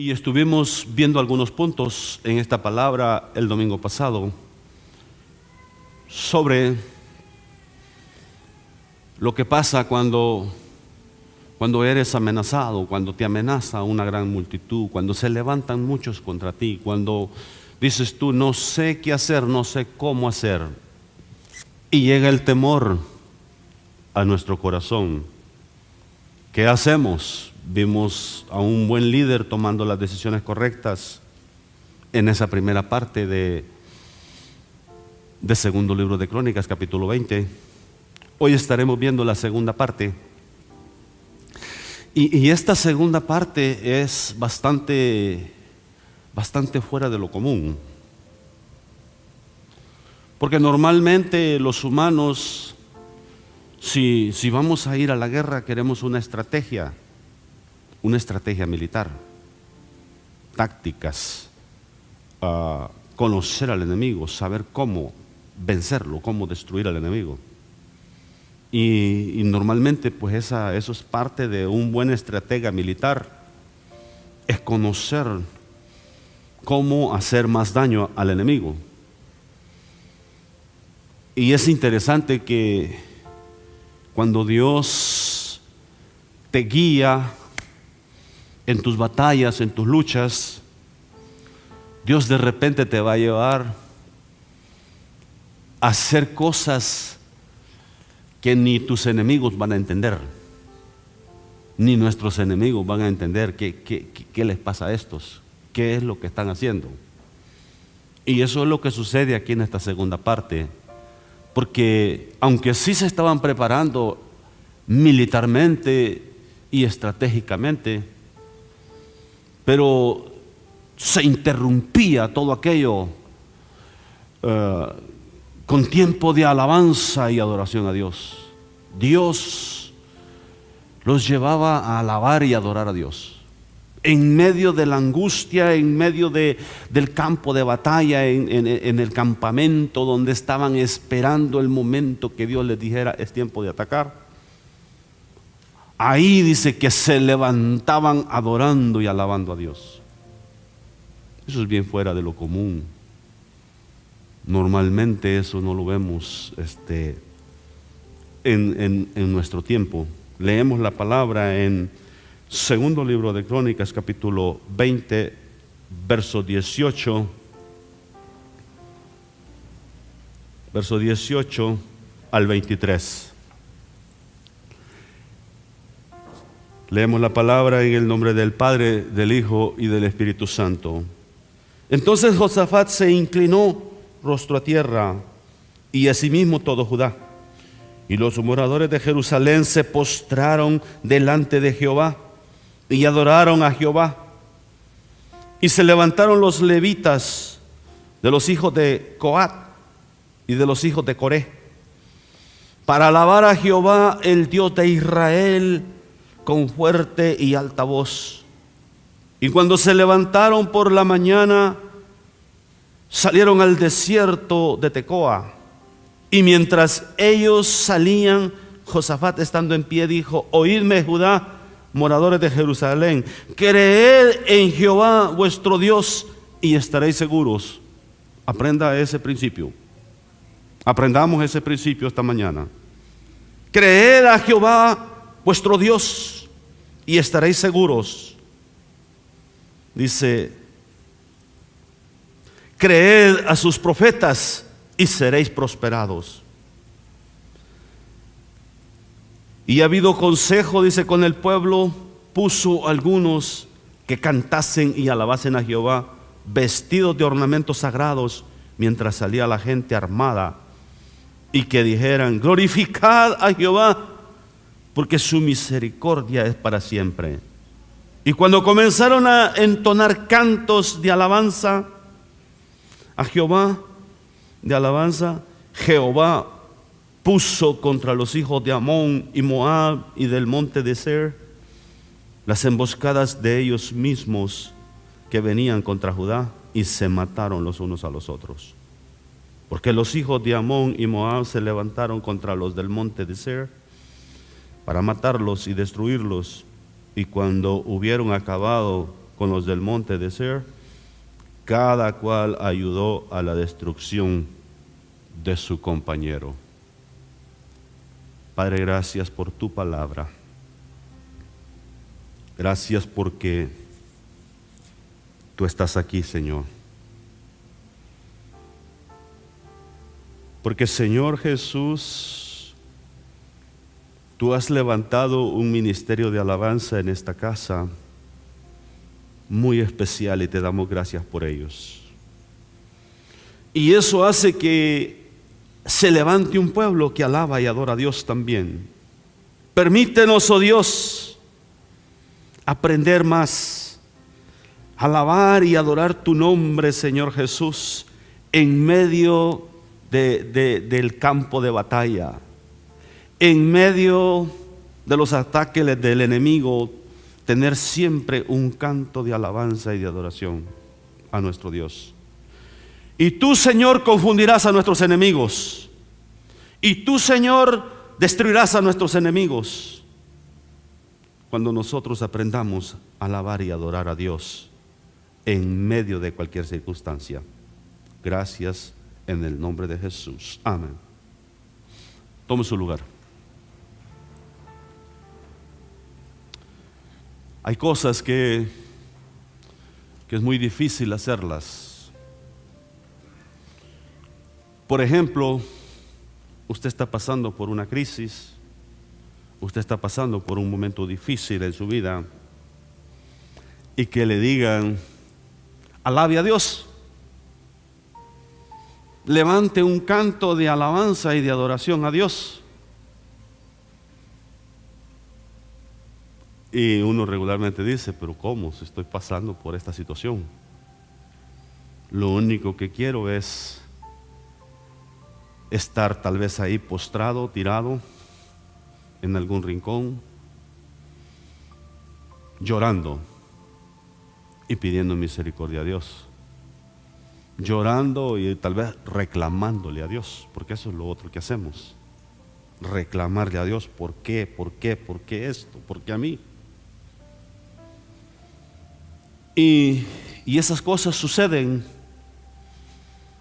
Y estuvimos viendo algunos puntos en esta palabra el domingo pasado sobre lo que pasa cuando eres amenazado, cuando te amenaza una gran multitud, cuando se levantan muchos contra ti, cuando dices tú, no sé qué hacer, no sé cómo hacer, y llega el temor a nuestro corazón. ¿Qué hacemos? Vimos a un buen líder tomando las decisiones correctas en esa primera parte de segundo libro de Crónicas, capítulo 20. Hoy estaremos viendo la segunda parte. Y esta segunda parte es bastante fuera de lo común. Porque normalmente los humanos, si vamos a ir a la guerra, queremos una estrategia militar, tácticas, conocer al enemigo, saber cómo vencerlo, cómo destruir al enemigo. Y normalmente pues eso es parte de un buen estratega militar, es conocer cómo hacer más daño al enemigo. Y es interesante que cuando Dios te guía en tus batallas, en tus luchas, Dios de repente te va a llevar a hacer cosas que ni tus enemigos van a entender, ni nuestros enemigos van a entender qué les pasa a estos, qué es lo que están haciendo. Y eso es lo que sucede aquí en esta segunda parte, porque aunque sí se estaban preparando militarmente y estratégicamente, pero se interrumpía todo aquello con tiempo de alabanza y adoración a Dios. Dios los llevaba a alabar y adorar a Dios. En medio de la angustia, en medio del campo de batalla, en el campamento donde estaban esperando el momento que Dios les dijera es tiempo de atacar. Ahí dice que se levantaban adorando y alabando a Dios. Eso es bien fuera de lo común. Normalmente eso no lo vemos en nuestro tiempo. Leemos la palabra en segundo libro de Crónicas, capítulo 20, verso 18. Verso 18 al 23. Leemos la palabra en el nombre del Padre, del Hijo y del Espíritu Santo. Entonces Josafat se inclinó rostro a tierra, y asimismo todo Judá. Y los moradores de Jerusalén se postraron delante de Jehová y adoraron a Jehová. Y se levantaron los levitas de los hijos de Coat y de los hijos de Coré para alabar a Jehová, el Dios de Israel, con fuerte y alta voz. Y cuando se levantaron por la mañana, salieron al desierto de Tecoa. Y mientras ellos salían, Josafat, estando en pie, dijo: oídme, Judá, moradores de Jerusalén, creed en Jehová vuestro Dios y estaréis seguros. Aprenda ese principio. Aprendamos ese principio esta mañana. Creed a Jehová vuestro Dios y estaréis seguros. Dice: creed a sus profetas y seréis prosperados. Y ha habido consejo, dice, con el pueblo, puso algunos que cantasen y alabasen a Jehová, vestidos de ornamentos sagrados, mientras salía la gente armada, y que dijeran: glorificad a Jehová, porque su misericordia es para siempre. Y cuando comenzaron a entonar cantos de alabanza a Jehová, Jehová puso contra los hijos de Amón y Moab y del monte de Seir las emboscadas de ellos mismos que venían contra Judá, y se mataron los unos a los otros. Porque los hijos de Amón y Moab se levantaron contra los del monte de Seir para matarlos y destruirlos, y cuando hubieron acabado con los del monte de Ser, cada cual ayudó a la destrucción de su compañero. Padre, gracias por tu palabra. Gracias porque tú estás aquí, Señor. Porque, Señor Jesús, tú has levantado un ministerio de alabanza en esta casa muy especial y te damos gracias por ellos. Y eso hace que se levante un pueblo que alaba y adora a Dios también. Permítenos, oh Dios, aprender más, alabar y adorar tu nombre, Señor Jesús, en medio del campo de batalla, en medio de los ataques del enemigo, tener siempre un canto de alabanza y de adoración a nuestro Dios. Y tú, Señor, confundirás a nuestros enemigos, y tú, Señor, destruirás a nuestros enemigos cuando nosotros aprendamos a alabar y adorar a Dios en medio de cualquier circunstancia. Gracias en el nombre de Jesús. Amén. Tome su lugar. Hay cosas que es muy difícil hacerlas. Por ejemplo, usted está pasando por una crisis, usted está pasando por un momento difícil en su vida, y que le digan, alabe a Dios, levante un canto de alabanza y de adoración a Dios. Y uno regularmente dice, pero ¿cómo si estoy pasando por esta situación? Lo único que quiero es estar tal vez ahí postrado, tirado en algún rincón, llorando y pidiendo misericordia a Dios, llorando y tal vez reclamándole a Dios, porque eso es lo otro que hacemos, reclamarle a Dios. ¿Por qué? ¿Por qué? ¿Por qué esto? ¿Por qué a mí? Y esas cosas suceden.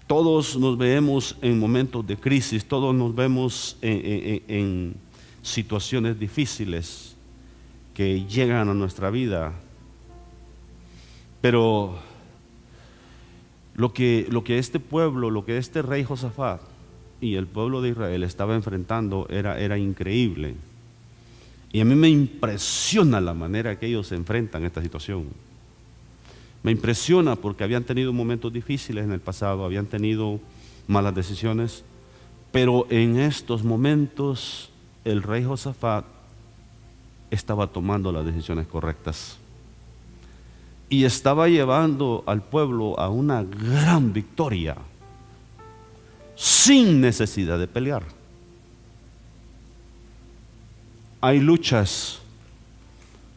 Todos nos vemos en momentos de crisis, todos nos vemos en situaciones difíciles que llegan a nuestra vida. Pero lo que este pueblo, lo que este rey Josafat y el pueblo de Israel estaba enfrentando era increíble. Y a mí me impresiona la manera que ellos enfrentan esta situación. Me impresiona porque habían tenido momentos difíciles en el pasado, habían tenido malas decisiones, pero en estos momentos el rey Josafat estaba tomando las decisiones correctas y estaba llevando al pueblo a una gran victoria sin necesidad de pelear. Hay luchas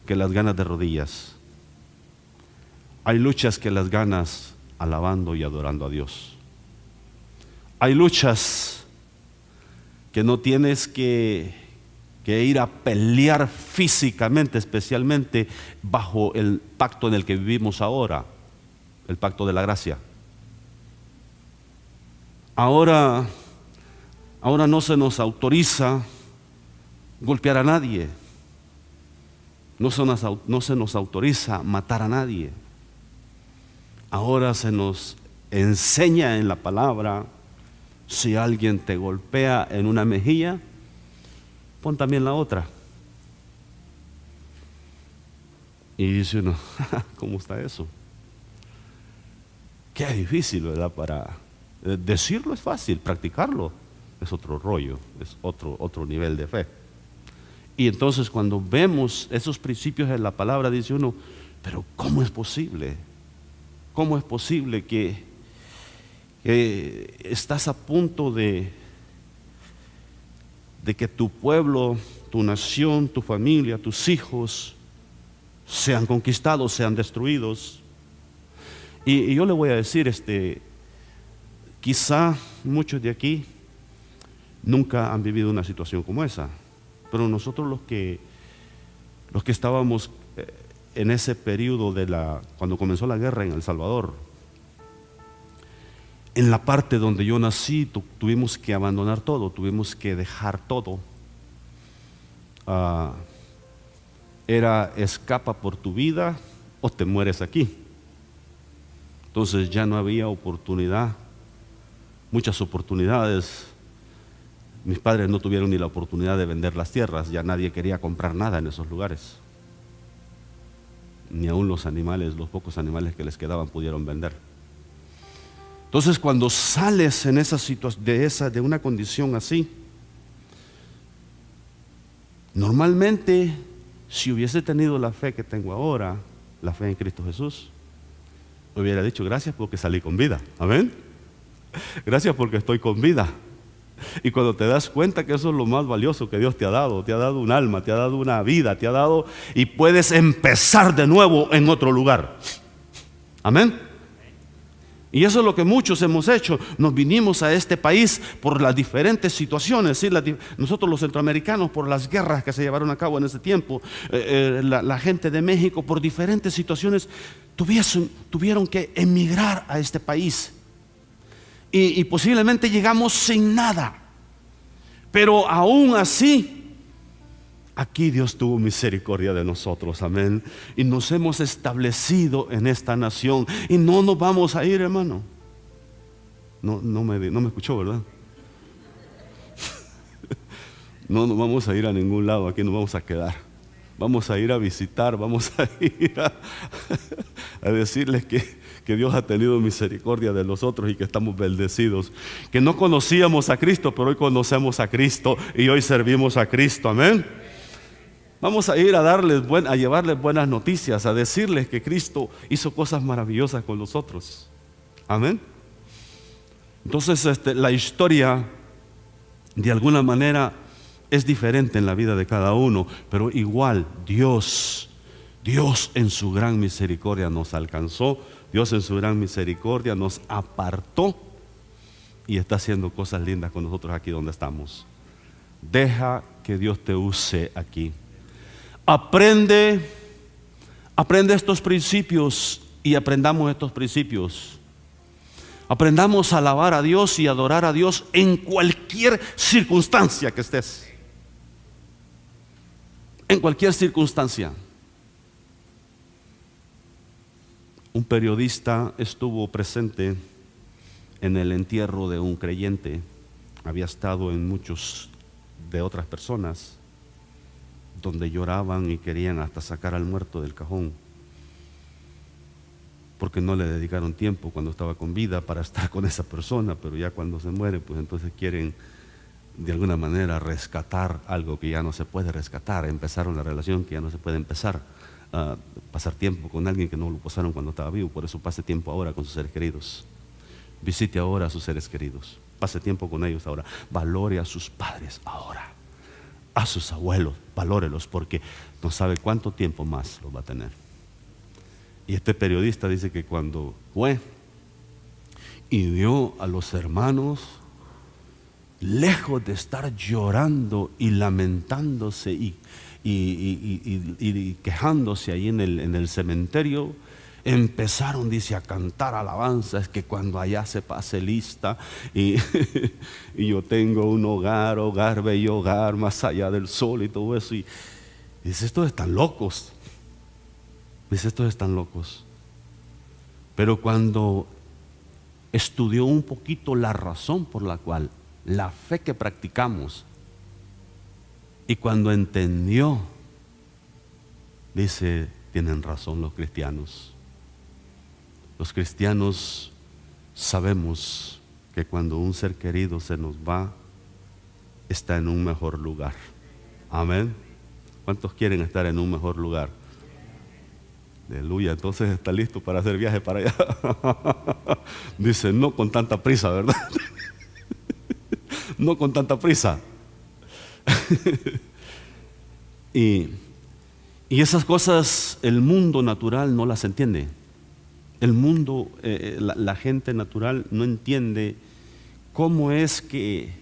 que las ganas de rodillas. Hay luchas que las ganas alabando y adorando a Dios. Hay luchas que no tienes que ir a pelear físicamente, especialmente bajo el pacto en el que vivimos ahora, el pacto de la gracia. Ahora no se nos autoriza golpear a nadie, no se nos autoriza matar a nadie. Ahora se nos enseña en la palabra, si alguien te golpea en una mejilla, pon también la otra. Y dice uno, ¿cómo está eso? Qué difícil, ¿verdad? Para decirlo es fácil, practicarlo es otro rollo, es otro nivel de fe. Y entonces cuando vemos esos principios en la palabra, dice uno, pero ¿cómo es posible? ¿Cómo es posible que estás a punto de que tu pueblo, tu nación, tu familia, tus hijos sean conquistados, sean destruidos? Y yo le voy a decir, quizá muchos de aquí nunca han vivido una situación como esa, pero nosotros los que estábamos en ese periodo cuando comenzó la guerra en El Salvador, en la parte donde yo nací, tuvimos que abandonar todo, tuvimos que dejar todo. Era escapa por tu vida o te mueres aquí. Entonces ya no había oportunidad, muchas oportunidades. Mis padres no tuvieron ni la oportunidad de vender las tierras, ya nadie quería comprar nada en esos lugares. Ni aún los animales, los pocos animales que les quedaban pudieron vender. Entonces cuando sales en esa situación, de una condición así, normalmente si hubiese tenido la fe que tengo ahora, la fe en Cristo Jesús, hubiera dicho gracias porque salí con vida. Amén. Gracias porque estoy con vida. Y cuando te das cuenta que eso es lo más valioso que Dios te ha dado un alma, te ha dado una vida, te ha dado, y puedes empezar de nuevo en otro lugar. Amén. Y eso es lo que muchos hemos hecho. Nos vinimos a este país por las diferentes situaciones, ¿sí? Nosotros los centroamericanos por las guerras que se llevaron a cabo en ese tiempo, la gente de México por diferentes situaciones tuvieron que emigrar a este país. Y posiblemente llegamos sin nada, pero aún así aquí Dios tuvo misericordia de nosotros, amén, y nos hemos establecido en esta nación y no nos vamos a ir, hermano. No me escuchó, ¿verdad? No nos vamos a ir a ningún lado, aquí nos vamos a quedar. Vamos a ir a visitar, vamos a ir a decirles que Dios ha tenido misericordia de nosotros y que estamos bendecidos. Que no conocíamos a Cristo, pero hoy conocemos a Cristo y hoy servimos a Cristo, amén. Vamos a ir a llevarles buenas noticias, a decirles que Cristo hizo cosas maravillosas con nosotros, amén. Entonces la historia de alguna manera es diferente en la vida de cada uno, pero igual Dios en su gran misericordia nos alcanzó, Dios en su gran misericordia nos apartó y está haciendo cosas lindas con nosotros aquí donde estamos. Deja que Dios te use aquí. Aprende estos principios y aprendamos estos principios. Aprendamos a alabar a Dios y adorar a Dios en cualquier circunstancia que estés. En cualquier circunstancia. Un periodista estuvo presente en el entierro de un creyente. Había estado en muchos de otras personas donde lloraban y querían hasta sacar al muerto del cajón porque no le dedicaron tiempo cuando estaba con vida para estar con esa persona, pero ya cuando se muere, pues entonces quieren de alguna manera rescatar algo que ya no se puede rescatar, empezar una relación que ya no se puede empezar, pasar tiempo con alguien que no lo pasaron cuando estaba vivo. Por eso pase tiempo ahora con sus seres queridos, visite ahora a sus seres queridos, pase tiempo con ellos ahora, valore a sus padres ahora, a sus abuelos, valórelos, porque no sabe cuánto tiempo más los va a tener. Y este periodista dice que cuando fue y vio a los hermanos, lejos de estar llorando y lamentándose y quejándose ahí en el cementerio, empezaron, dice, a cantar alabanzas, que cuando allá se pase lista y yo tengo un hogar, bello hogar, más allá del sol y todo eso. Y dice, estos están locos. Dice, estos están locos. Pero cuando estudió un poquito la razón por la cual la fe que practicamos, y cuando entendió, dice, tienen razón los cristianos. Los cristianos sabemos que cuando un ser querido se nos va, está en un mejor lugar. Amén. ¿Cuántos quieren estar en un mejor lugar? Aleluya. Entonces está listo para hacer viaje para allá. Dice, no con tanta prisa, ¿verdad? No con tanta prisa. Y esas cosas el mundo natural no las entiende. El mundo, la gente natural no entiende cómo es que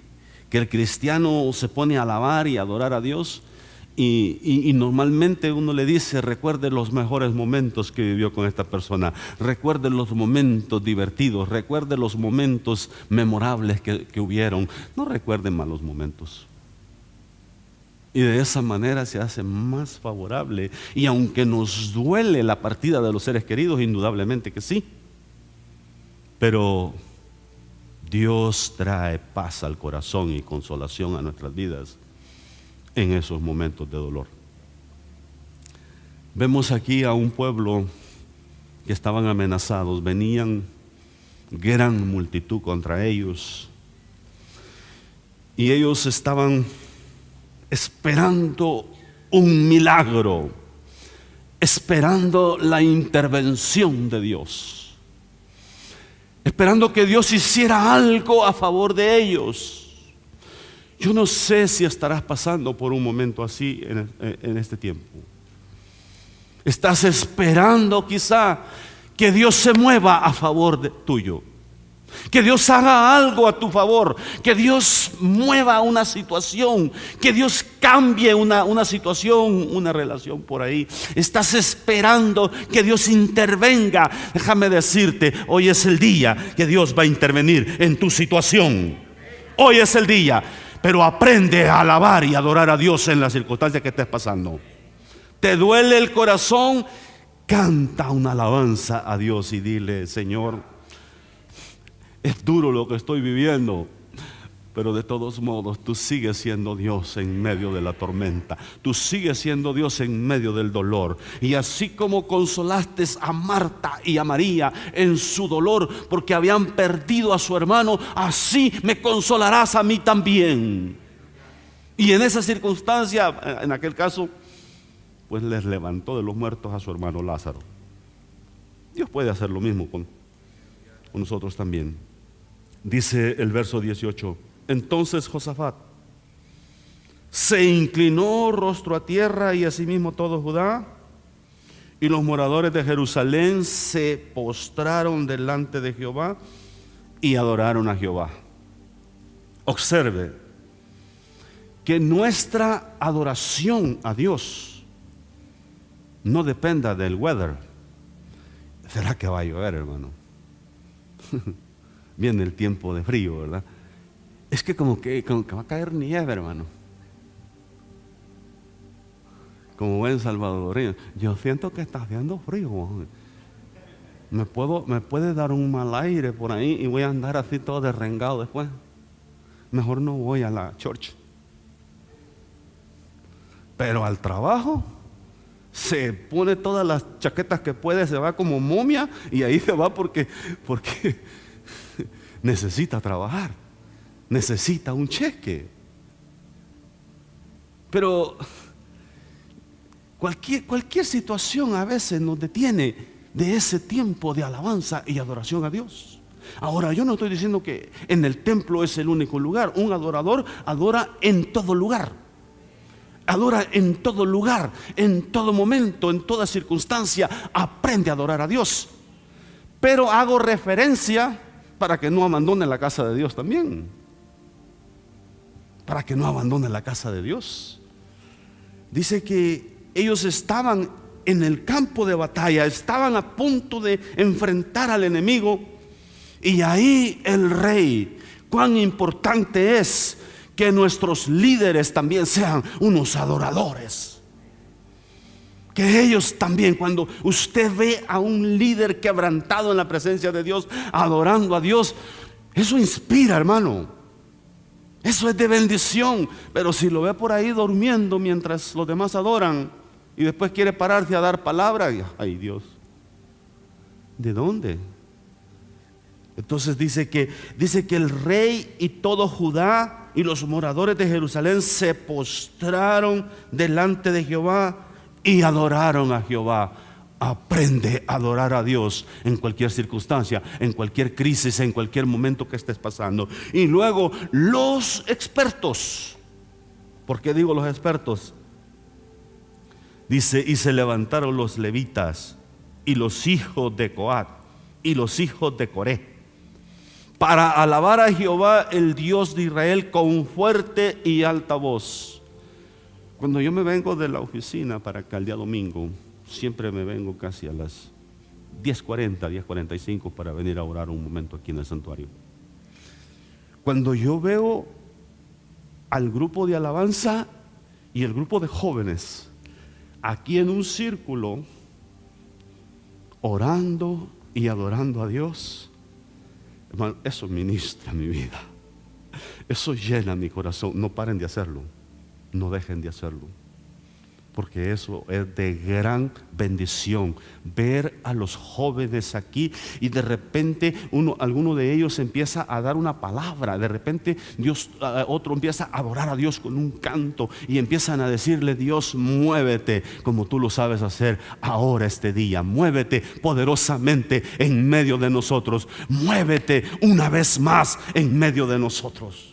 el cristiano se pone a alabar y adorar a Dios Y normalmente uno le dice, recuerde los mejores momentos que vivió con esta persona, recuerde los momentos divertidos, recuerde los momentos memorables que hubieron, no recuerde malos momentos. Y de esa manera se hace más favorable. Y aunque nos duele la partida de los seres queridos, indudablemente que sí, pero Dios trae paz al corazón y consolación a nuestras vidas en esos momentos de dolor. Vemos aquí a un pueblo que estaban amenazados, venían gran multitud contra ellos y ellos estaban esperando un milagro, esperando la intervención de Dios, esperando que Dios hiciera algo a favor de ellos. Yo no sé si estarás pasando por un momento así en este tiempo. Estás esperando quizá que Dios se mueva a favor tuyo, que Dios haga algo a tu favor, que Dios mueva una situación, que Dios cambie una situación, una relación por ahí. Estás esperando que Dios intervenga. Déjame decirte, hoy es el día que Dios va a intervenir en tu situación. Hoy es el día. Pero aprende a alabar y adorar a Dios en las circunstancias que estés pasando. ¿Te duele el corazón? Canta una alabanza a Dios y dile: Señor, es duro lo que estoy viviendo, pero de todos modos tú sigues siendo Dios en medio de la tormenta. Tú sigues siendo Dios en medio del dolor. Y así como consolaste a Marta y a María en su dolor porque habían perdido a su hermano, así me consolarás a mí también. Y en esa circunstancia, en aquel caso, pues les levantó de los muertos a su hermano Lázaro. Dios puede hacer lo mismo con nosotros también. Dice el verso 18: entonces Josafat se inclinó rostro a tierra, y asimismo todo Judá y los moradores de Jerusalén se postraron delante de Jehová y adoraron a Jehová. Observe que nuestra adoración a Dios no dependa del weather. ¿Será que va a llover, hermano? Viene el tiempo de frío, ¿verdad? Es que como que va a caer nieve, hermano. Como buen salvadoreño, yo siento que está haciendo frío. Me puede dar un mal aire por ahí y voy a andar así todo derrengado después. Mejor no voy a la church. Pero al trabajo se pone todas las chaquetas que puede, se va como momia y ahí se va porque necesita trabajar, necesita un cheque. Pero cualquier situación a veces nos detiene de ese tiempo de alabanza y adoración a Dios. Ahora, yo no estoy diciendo que en el templo es el único lugar. Un adorador adora en todo lugar. Adora en todo lugar, en todo momento, en toda circunstancia. Aprende a adorar a Dios. Pero hago referencia para que no abandone la casa de Dios también. Para que no abandone la casa de Dios. Dice que ellos estaban en el campo de batalla, estaban a punto de enfrentar al enemigo. Y ahí el rey, cuán importante es que nuestros líderes también sean unos adoradores. Que ellos también, cuando usted ve a un líder quebrantado en la presencia de Dios, adorando a Dios, eso inspira, hermano. Eso es de bendición. Pero si lo ve por ahí durmiendo mientras los demás adoran y después quiere pararse a dar palabra, ay Dios, ¿de dónde? Entonces dice que el rey y todo Judá y los moradores de Jerusalén se postraron delante de Jehová y adoraron a Jehová. Aprende a adorar a Dios en cualquier circunstancia, en cualquier crisis, en cualquier momento que estés pasando. Y luego los expertos. ¿Por qué digo los expertos? Dice: y se levantaron los levitas y los hijos de Coat y los hijos de Coré para alabar a Jehová, el Dios de Israel, con fuerte y alta voz. Cuando yo me vengo de la oficina para acá el día domingo, siempre me vengo casi a las 10:40, 10:45 para venir a orar un momento aquí en el santuario. Cuando yo veo al grupo de alabanza y el grupo de jóvenes aquí en un círculo orando y adorando a Dios, hermano, eso ministra mi vida, eso llena mi corazón. No paren de hacerlo, no dejen de hacerlo, porque eso es de gran bendición. Ver a los jóvenes aquí y de repente alguno de ellos empieza a dar una palabra, de repente otro empieza a adorar a Dios con un canto y empiezan a decirle: Dios, muévete como tú lo sabes hacer ahora este día, muévete poderosamente en medio de nosotros, muévete una vez más en medio de nosotros.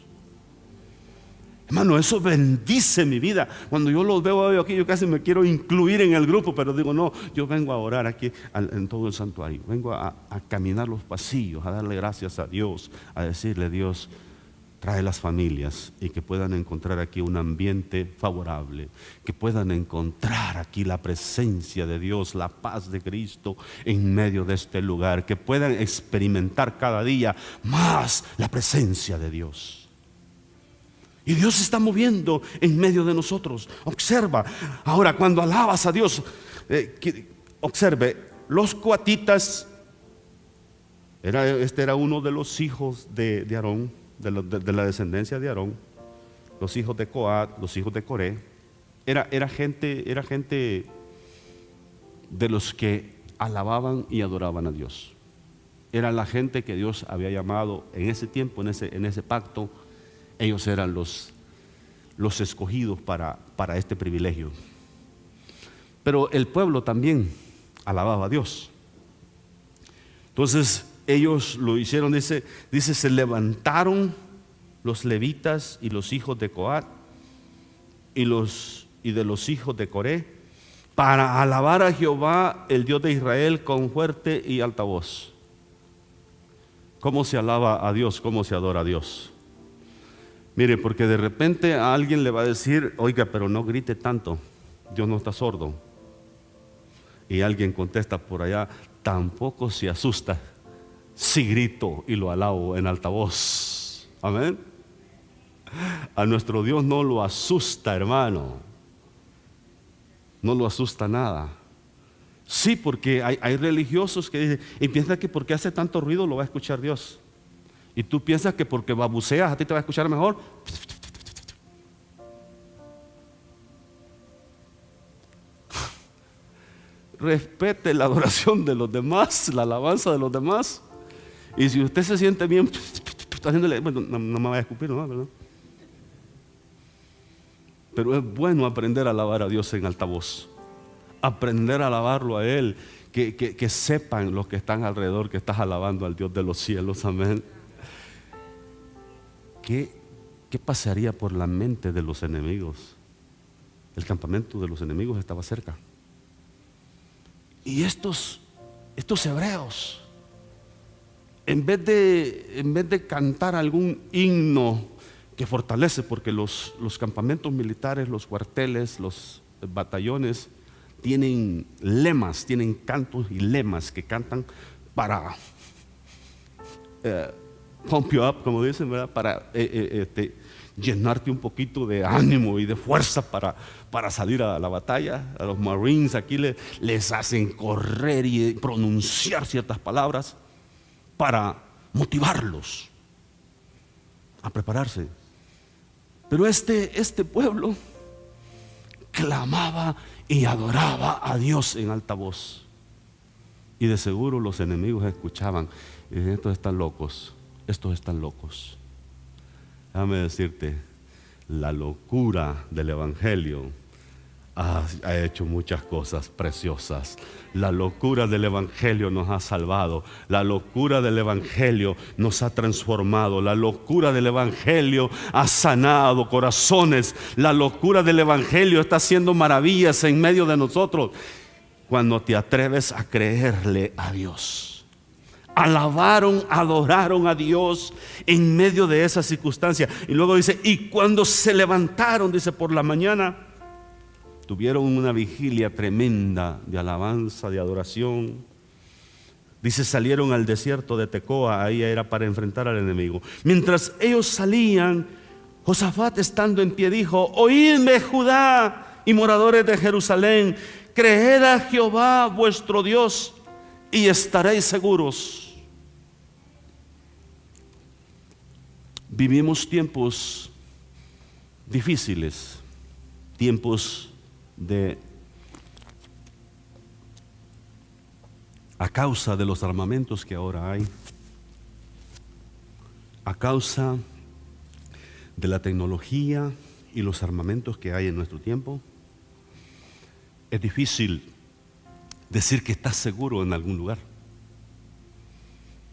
Hermano, eso bendice mi vida. Cuando yo los veo aquí, yo casi me quiero incluir en el grupo, pero digo, no, yo vengo a orar aquí en todo el santuario. Vengo a caminar los pasillos, a darle gracias a Dios, a decirle: Dios, trae las familias y que puedan encontrar aquí un ambiente favorable, que puedan encontrar aquí la presencia de Dios, la paz de Cristo en medio de este lugar, que puedan experimentar cada día más la presencia de Dios. Y Dios se está moviendo en medio de nosotros. Observa. Ahora, cuando alabas a Dios, observe, los coatitas, este era uno de los hijos de Aarón, de la descendencia de Aarón, los hijos de Coat, los hijos de Coré. Era gente de los que alababan y adoraban a Dios. Era la gente que Dios había llamado en ese tiempo, en ese pacto. Ellos eran los escogidos para este privilegio. Pero el pueblo también alababa a Dios. Entonces ellos lo hicieron, dice, se levantaron los levitas y los hijos de Coat y de los hijos de Coré para alabar a Jehová, el Dios de Israel, con fuerte y alta voz. ¿Cómo se alaba a Dios? ¿Cómo se adora a Dios? Mire, porque de repente a alguien le va a decir: oiga, pero no grite tanto, Dios no está sordo. Y alguien contesta por allá: tampoco se asusta si grito y lo alabo en alta voz. Amén. A nuestro Dios no lo asusta, hermano. No lo asusta nada. Sí, porque hay religiosos que dicen y piensan que porque hace tanto ruido lo va a escuchar Dios. Y tú piensas que porque babuceas a ti te va a escuchar mejor. Respete la adoración de los demás, la alabanza de los demás. Y si usted se siente bien haciéndole, bueno, no me vaya a escupir, ¿no? ¿Verdad? Pero es bueno aprender a alabar a Dios en alta voz. Aprender a alabarlo a Él. Que sepan los que están alrededor que estás alabando al Dios de los cielos. Amén. ¿Qué pasaría por la mente de los enemigos? El campamento de los enemigos estaba cerca. Y estos hebreos, en vez de cantar algún himno que fortalece, porque los campamentos militares, los cuarteles, los batallones tienen lemas, tienen cantos y lemas que cantan para pump you up, como dicen, ¿verdad? Para llenarte un poquito de ánimo y de fuerza para salir a la batalla. A los Marines aquí les hacen correr y pronunciar ciertas palabras para motivarlos a prepararse. Pero este pueblo clamaba y adoraba a Dios en alta voz. Y de seguro los enemigos escuchaban y decían: estos están locos. Déjame decirte, la locura del Evangelio ha hecho muchas cosas preciosas. La locura del Evangelio nos ha salvado. La locura del Evangelio nos ha transformado. La locura del Evangelio ha sanado corazones. La locura del Evangelio está haciendo maravillas en medio de nosotros cuando te atreves a creerle a Dios. Alabaron, adoraron a Dios en medio de esa circunstancia. Y luego dice: y cuando se levantaron, dice, por la mañana, Tuvieron una vigilia tremenda de alabanza, de adoración. Dice, salieron al desierto de Tecoa, ahí era para enfrentar al enemigo. Mientras ellos salían, Josafat estando en pie dijo: oídme, Judá y moradores de Jerusalén, creed a Jehová vuestro Dios y estaréis seguros. Vivimos tiempos difíciles, tiempos a causa de los armamentos que ahora hay, a causa de la tecnología y los armamentos que hay en nuestro tiempo, es difícil decir que estás seguro en algún lugar.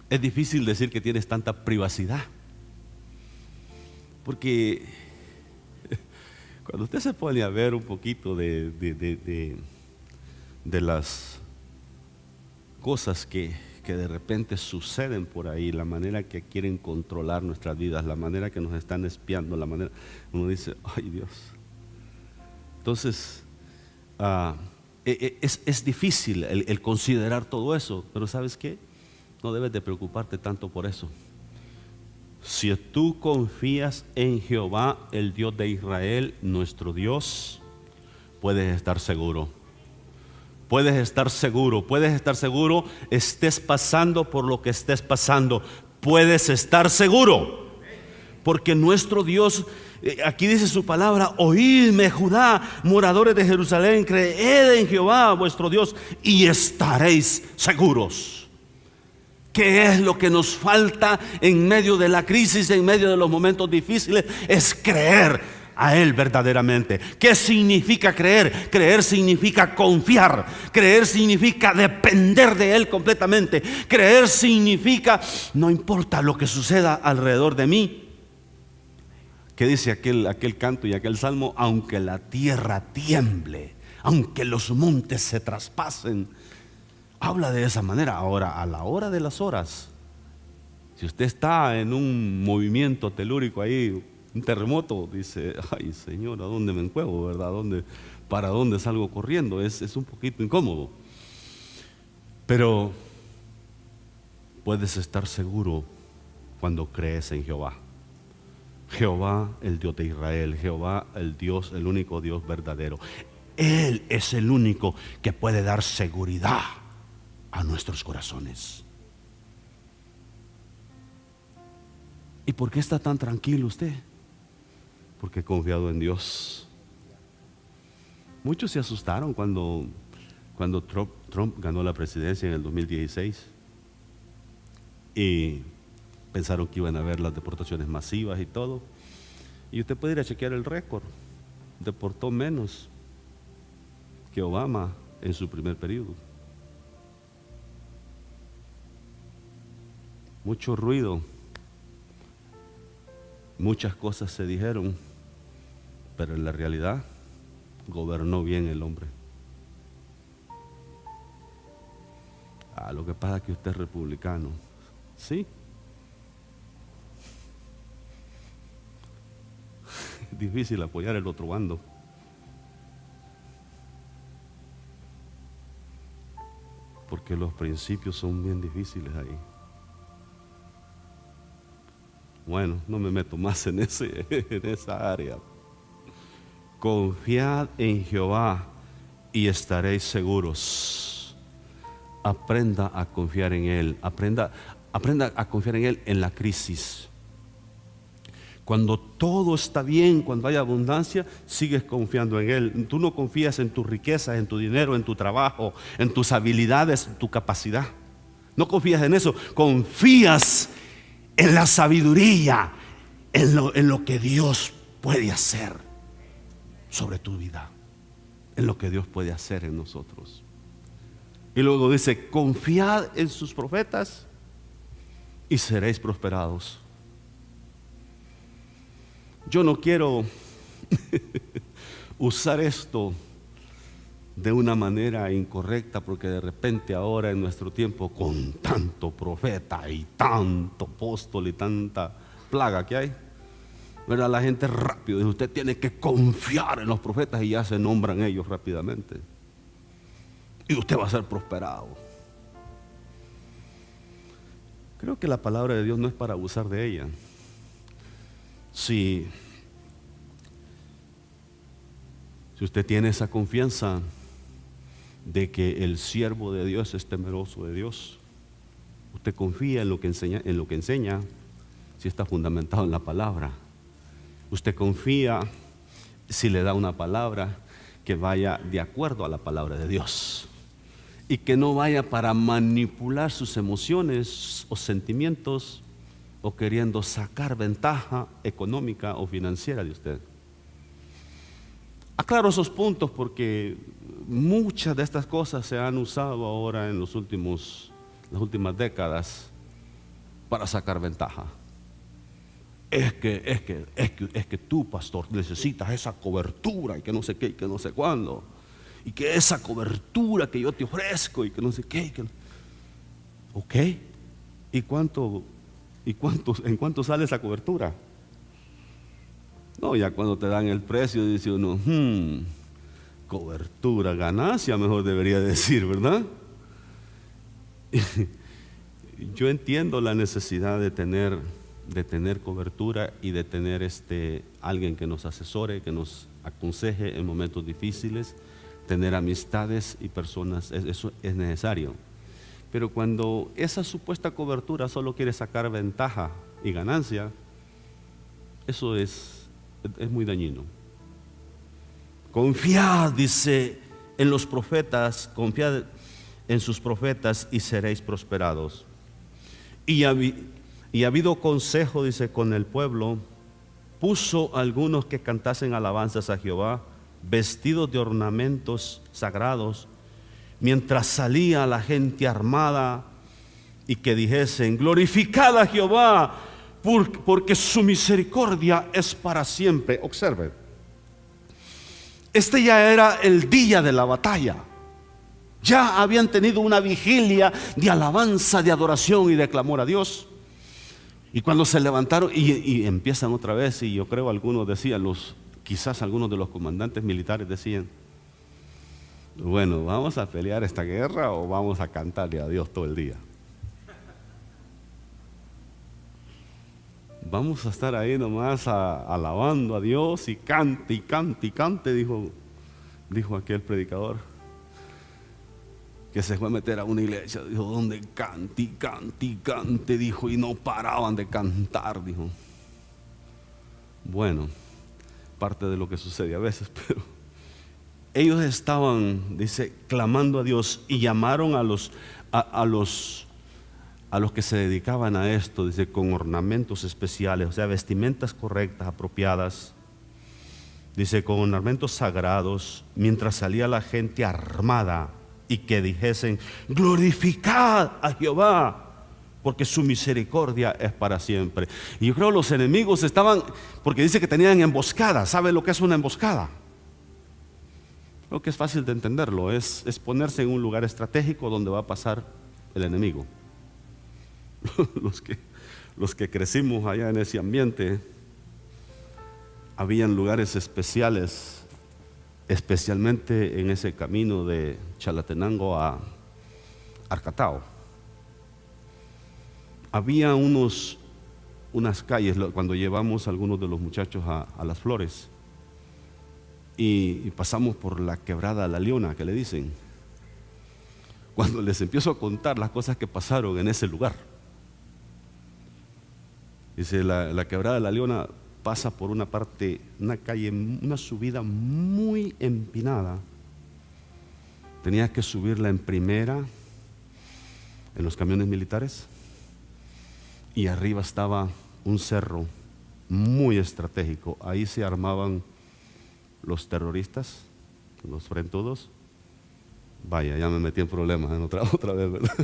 Es difícil decir que tienes tanta privacidad, porque cuando usted se pone a ver un poquito de las cosas que de repente suceden por ahí, la manera que quieren controlar nuestras vidas, la manera que nos están espiando, la manera, uno dice, ay Dios. Entonces, es difícil el considerar todo eso, pero ¿sabes qué? No debes de preocuparte tanto por eso. Si tú confías en Jehová, el Dios de Israel, nuestro Dios, puedes estar seguro. Puedes estar seguro, estés pasando por lo que estés pasando, puedes estar seguro, porque nuestro Dios, aquí dice su palabra, oídme Judá, moradores de Jerusalén, creed en Jehová vuestro Dios y estaréis seguros. ¿Qué es lo que nos falta en medio de la crisis, en medio de los momentos difíciles? Es creer a Él verdaderamente. ¿Qué significa creer? Creer significa confiar. Creer significa depender de Él completamente. Creer significa, no importa lo que suceda alrededor de mí. ¿Qué dice aquel canto y aquel salmo? Aunque la tierra tiemble, aunque los montes se traspasen. Habla de esa manera. Ahora, a la hora de las horas, si usted está en un movimiento telúrico ahí, un terremoto, dice, ay Señor, ¿a dónde me encuevo, verdad? ¿Para dónde salgo corriendo? Es un poquito incómodo. Pero puedes estar seguro cuando crees en Jehová. Jehová, el Dios de Israel, Jehová, el Dios, el único Dios verdadero. Él es el único que puede dar seguridad a nuestros corazones. ¿Y por qué está tan tranquilo usted? Porque he confiado en Dios. Muchos se asustaron cuando Trump ganó la presidencia en el 2016 y pensaron que iban a haber las deportaciones masivas y todo. Y usted puede ir a chequear el récord. Deportó menos que Obama en su primer periodo. Mucho ruido, muchas cosas se dijeron, pero en la realidad gobernó bien el hombre. Lo que pasa es que usted es republicano. Sí. Es difícil apoyar el otro bando. Porque los principios son bien difíciles ahí. Bueno, no me meto más en esa área. Confiad en Jehová y estaréis seguros. Aprenda a confiar en Él. Aprenda a confiar en Él en la crisis. Cuando todo está bien, cuando hay abundancia, sigues confiando en Él. Tú no confías en tus riquezas, en tu dinero, en tu trabajo, en tus habilidades, en tu capacidad. No confías en eso. Confías en la sabiduría, en lo que Dios puede hacer sobre tu vida, en lo que Dios puede hacer en nosotros. Y luego dice, confiad en sus profetas y seréis prosperados. Yo no quiero usar esto de una manera incorrecta, porque de repente ahora en nuestro tiempo, con tanto profeta y tanto apóstol y tanta plaga que hay, ¿verdad? La gente rápido, dice, usted tiene que confiar en los profetas y ya se nombran ellos rápidamente. Y usted va a ser prosperado. Creo que la palabra de Dios no es para abusar de ella. Si usted tiene esa confianza de que el siervo de Dios es temeroso de Dios, usted confía en lo que enseña, si está fundamentado en la palabra. Usted confía si le da una palabra que vaya de acuerdo a la palabra de Dios y que no vaya para manipular sus emociones o sentimientos o queriendo sacar ventaja económica o financiera de usted. Aclaro esos puntos porque muchas de estas cosas se han usado ahora en las últimas décadas para sacar ventaja. Es que tú, pastor, necesitas esa cobertura y que no sé qué y que no sé cuándo. Y que esa cobertura que yo te ofrezco y que no sé qué. Ok. ¿Y en cuánto sale esa cobertura? No, ya cuando te dan el precio dice uno, cobertura, ganancia mejor debería decir, ¿verdad? Yo entiendo la necesidad de tener cobertura y de tener alguien que nos asesore, que nos aconseje en momentos difíciles, tener amistades y personas, eso es necesario. Pero cuando esa supuesta cobertura solo quiere sacar ventaja y ganancia, eso es muy dañino. Confiad, dice, en los profetas, confiad en sus profetas y seréis prosperados. Y habido consejo, dice, con el pueblo, puso algunos que cantasen alabanzas a Jehová, vestidos de ornamentos sagrados, mientras salía la gente armada, y que dijesen, glorificad a Jehová, porque su misericordia es para siempre. Observe, ya era el día de la batalla. Ya habían tenido una vigilia de alabanza, de adoración y de clamor a Dios. Y cuando se levantaron y empiezan otra vez, y yo creo algunos decían, quizás algunos de los comandantes militares decían, bueno, ¿vamos a pelear esta guerra o vamos a cantarle a Dios todo el día? Vamos a estar ahí nomás alabando a Dios y cante, dijo aquel predicador que se fue a meter a una iglesia, dijo, donde cante, dijo, y no paraban de cantar, dijo. Bueno, parte de lo que sucede a veces, pero ellos estaban, dice, clamando a Dios y llamaron a los que se dedicaban a esto, dice, con ornamentos especiales, o sea, vestimentas correctas, apropiadas, dice, con ornamentos sagrados, mientras salía la gente armada, y que dijesen, glorificad a Jehová, porque su misericordia es para siempre. Y yo creo los enemigos estaban, porque dice que tenían emboscada. ¿Sabe lo que es una emboscada? Creo que es fácil de entenderlo, es ponerse en un lugar estratégico donde va a pasar el enemigo. Los que crecimos allá en ese ambiente, habían lugares especiales, especialmente en ese camino de Chalatenango a Arcatao. Había unas calles, cuando llevamos a algunos de los muchachos a Las Flores, y pasamos por la quebrada La Leona, que le dicen. Cuando les empiezo a contar las cosas que pasaron en ese lugar, dice, la quebrada La Leona pasa por una parte, una calle, una subida muy empinada. Tenía que subirla en primera, en los camiones militares, y arriba estaba un cerro muy estratégico. Ahí se armaban los terroristas, los frentudos. Vaya, ya me metí en problemas otra vez, ¿verdad?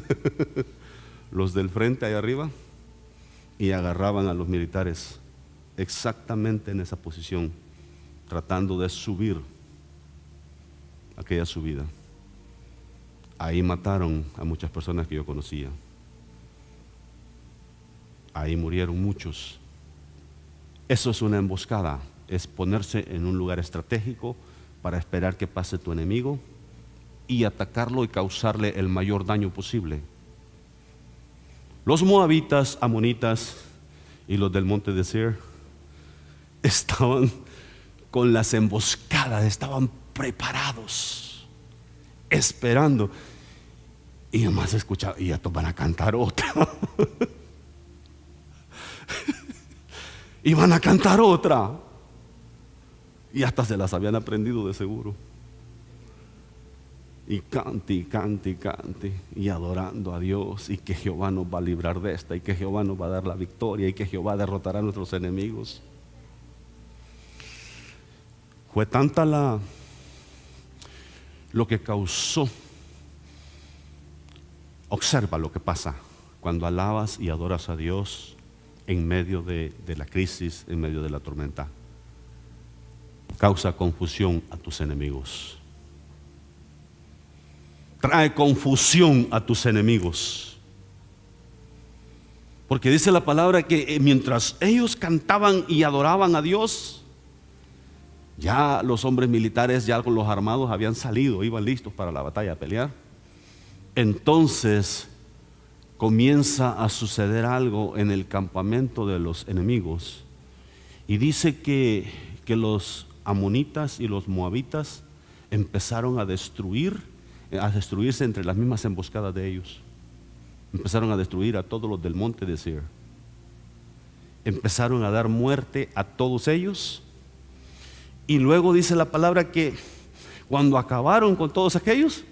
Los del frente ahí arriba, y agarraban a los militares exactamente en esa posición, tratando de subir aquella subida. Ahí mataron a muchas personas que yo conocía. Ahí murieron muchos. Eso es una emboscada, es ponerse en un lugar estratégico para esperar que pase tu enemigo y atacarlo y causarle el mayor daño posible. Los moabitas, amonitas y los del monte de Seir estaban con las emboscadas, estaban preparados, esperando. Y además escuchaba, y estos van a cantar otra. Y van a cantar otra. Y hasta se las habían aprendido de seguro. Y cante, y cante, y cante, y adorando a Dios, y que Jehová nos va a librar de esta, y que Jehová nos va a dar la victoria, y que Jehová derrotará a nuestros enemigos. Fue tanta lo que causó. Observa lo que pasa cuando alabas y adoras a Dios en medio de la crisis, en medio de la tormenta. Causa confusión a tus enemigos. Trae confusión a tus enemigos. Porque dice la palabra que mientras ellos cantaban y adoraban a Dios, ya los hombres militares, ya con los armados habían salido, iban listos para la batalla a pelear. Entonces comienza a suceder algo en el campamento de los enemigos. Y dice que los amonitas y los moabitas empezaron a destruirse entre las mismas emboscadas de ellos. Empezaron a destruir a todos los del monte de Seir. Empezaron a dar muerte a todos ellos. Y luego dice la palabra que cuando acabaron con todos aquellos,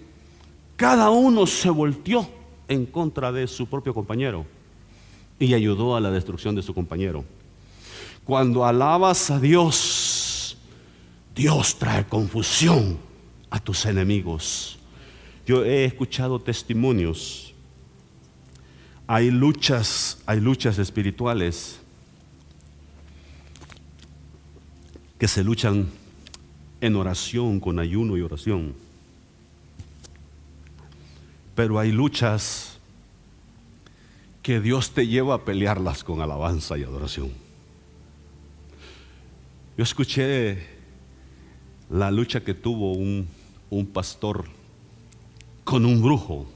cada uno se volteó en contra de su propio compañero y ayudó a la destrucción de su compañero. Cuando alabas a Dios, Dios trae confusión a tus enemigos. Yo he escuchado testimonios. Hay luchas espirituales que se luchan en oración, con ayuno y oración. Pero hay luchas que Dios te lleva a pelearlas con alabanza y adoración. Yo escuché la lucha que tuvo un pastor con un brujo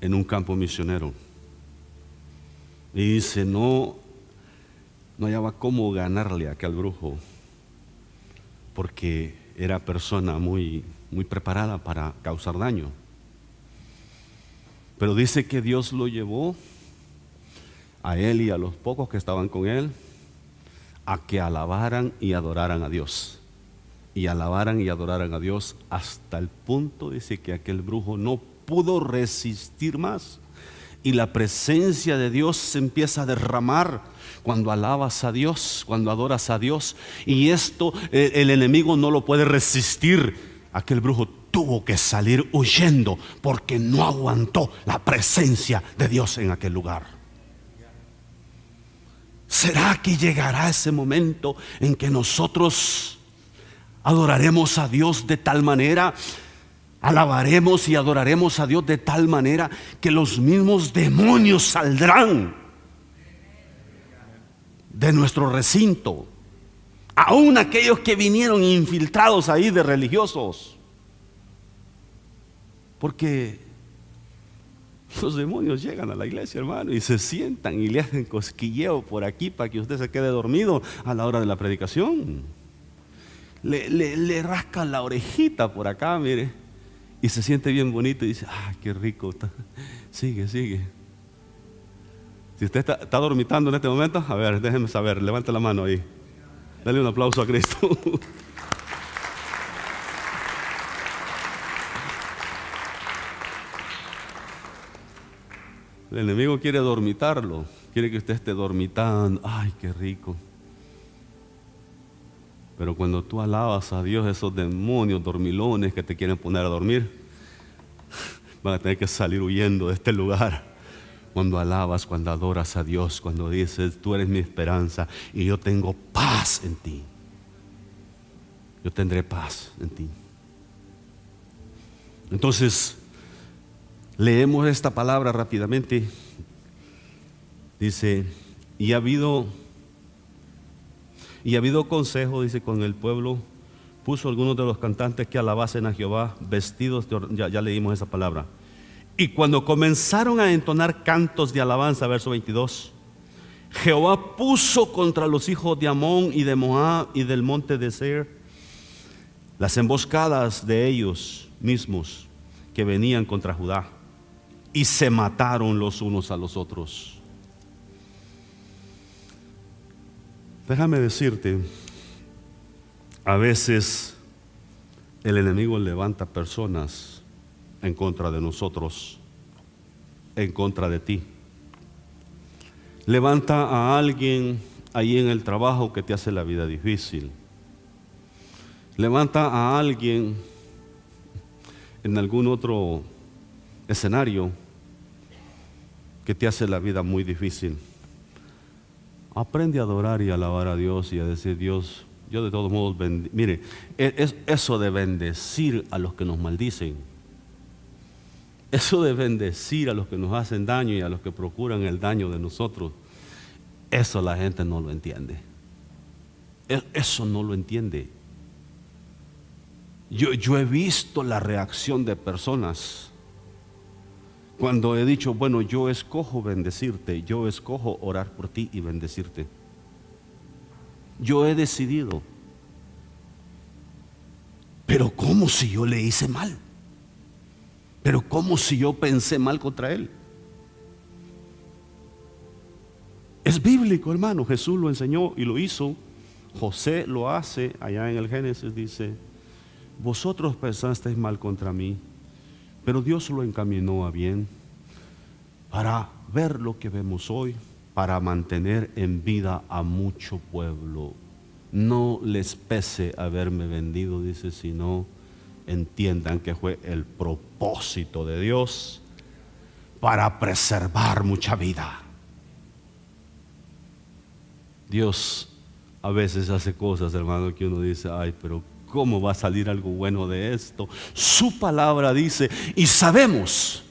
en un campo misionero. Y dice, no hallaba cómo ganarle a aquel brujo, porque era persona muy preparada para causar daño. Pero dice que Dios lo llevó a él y a los pocos que estaban con él a que alabaran y adoraran a Dios. Y alabaran y adoraran a Dios hasta el punto, dice, que aquel brujo no pudo resistir más. Y la presencia de Dios se empieza a derramar cuando alabas a Dios, cuando adoras a Dios. Y esto el enemigo no lo puede resistir. Aquel brujo tuvo que salir huyendo porque no aguantó la presencia de Dios en aquel lugar. ¿Será que llegará ese momento en que nosotros adoraremos a Dios de tal manera, alabaremos y adoraremos a Dios de tal manera que los mismos demonios saldrán de nuestro recinto? Aún aquellos que vinieron infiltrados ahí de religiosos. Porque los demonios llegan a la iglesia, hermano, y se sientan y le hacen cosquilleo por aquí para que usted se quede dormido a la hora de la predicación. Le rascan la orejita por acá, mire, y se siente bien bonito y dice, qué rico está. Sigue. Si usted está dormitando en este momento, a ver, déjeme saber, levante la mano ahí. Dale un aplauso a Cristo. El enemigo quiere dormitarlo, quiere que usted esté dormitando. Ay, qué rico. Pero cuando tú alabas a Dios, esos demonios dormilones que te quieren poner a dormir van a tener que salir huyendo de este lugar. Cuando alabas, cuando adoras a Dios, cuando dices, tú eres mi esperanza y yo tengo paz en ti. Yo tendré paz en ti. Entonces, leemos esta palabra rápidamente. Dice, y ha habido Y ha habido consejo, dice, con el pueblo. Puso algunos de los cantantes que alabasen a Jehová vestidos ya leímos esa palabra. Y cuando comenzaron a entonar cantos de alabanza, verso 22, Jehová puso contra los hijos de Amón y de Moab y del monte de Seir las emboscadas de ellos mismos que venían contra Judá, y se mataron los unos a los otros. Déjame decirte, a veces el enemigo levanta personas en contra de nosotros, en contra de ti. Levanta a alguien ahí en el trabajo que te hace la vida difícil. Levanta a alguien en algún otro escenario que te hace la vida muy difícil. Aprende a adorar y a alabar a Dios y a decir: Dios, yo de todos modos mire, eso de bendecir a los que nos maldicen, eso de bendecir a los que nos hacen daño y a los que procuran el daño de nosotros, eso la gente no lo entiende. Eso no lo entiende. Yo he visto la reacción de personas cuando he dicho: bueno, yo escojo bendecirte, yo escojo orar por ti y bendecirte. Yo he decidido. Pero ¿cómo si yo le hice mal? Pero ¿cómo si yo pensé mal contra él? Es bíblico, hermano. Jesús lo enseñó y lo hizo. José lo hace allá en el Génesis. Dice: vosotros pensasteis mal contra mí, pero Dios lo encaminó a bien para ver lo que vemos hoy, para mantener en vida a mucho pueblo. No les pese haberme vendido, dice, sino entiendan que fue el propósito de Dios para preservar mucha vida. Dios a veces hace cosas, hermano, que uno dice: ay, pero ¿cómo va a salir algo bueno de esto? Su palabra dice, y sabemos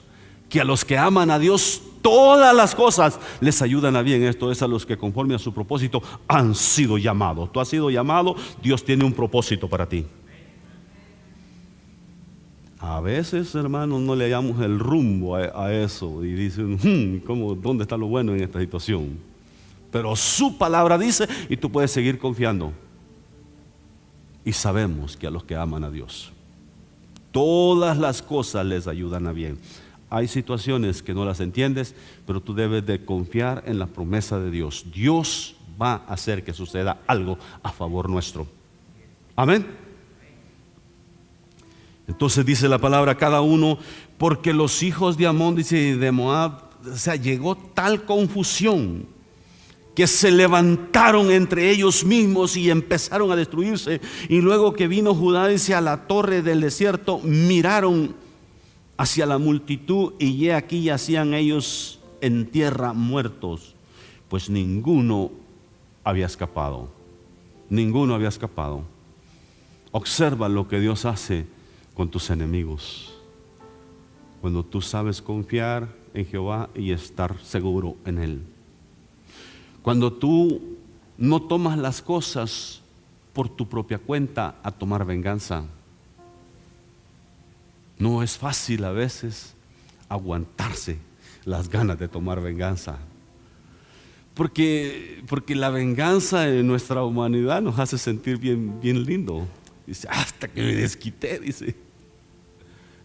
que a los que aman a Dios todas las cosas les ayudan a bien. Esto es a los que conforme a su propósito han sido llamados. Tú has sido llamado, Dios tiene un propósito para ti. A veces, hermanos, no le hallamos el rumbo a eso y dicen: ¿dónde está lo bueno en esta situación? Pero su palabra dice, y tú puedes seguir confiando. Y sabemos que a los que aman a Dios todas las cosas les ayudan a bien. Hay situaciones que no las entiendes, pero tú debes de confiar en la promesa de Dios. Dios va a hacer que suceda algo a favor nuestro. Amén. Entonces dice la palabra: cada uno, porque los hijos de Amón, dice, de Moab, o sea, llegó tal confusión que se levantaron entre ellos mismos y empezaron a destruirse. Y luego que vino Judá, dice, a la torre del desierto, miraron hacia la multitud, y he aquí yacían ellos en tierra muertos, pues ninguno había escapado. Ninguno había escapado. Observa lo que Dios hace con tus enemigos cuando tú sabes confiar en Jehová y estar seguro en Él. Cuando tú no tomas las cosas por tu propia cuenta a tomar venganza. No es fácil a veces aguantarse las ganas de tomar venganza. Porque la venganza en nuestra humanidad nos hace sentir bien lindo. Dice: hasta que me desquité, dice.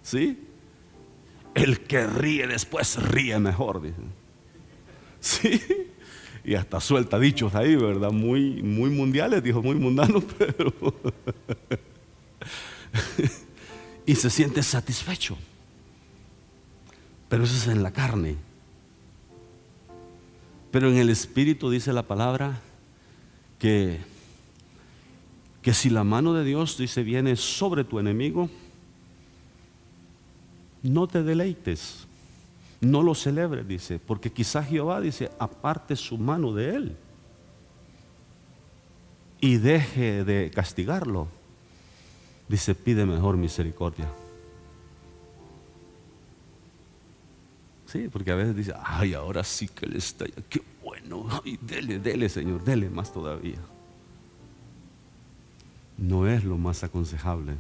¿Sí? El que ríe después ríe mejor, dice. ¿Sí? Y hasta suelta dichos ahí, ¿verdad? Muy mundiales, dijo, muy mundanos, pero y se siente satisfecho. Pero eso es en la carne. Pero en el espíritu dice la palabra que si la mano de Dios, dice, viene sobre tu enemigo, no te deleites, no lo celebres, dice, porque quizás Jehová, dice, aparte su mano de él y deje de castigarlo. Dice: pide mejor misericordia. Sí, porque a veces dice: ay, ahora sí que le está, qué bueno, ay, dele Señor, dele más todavía. no es lo más aconsejable.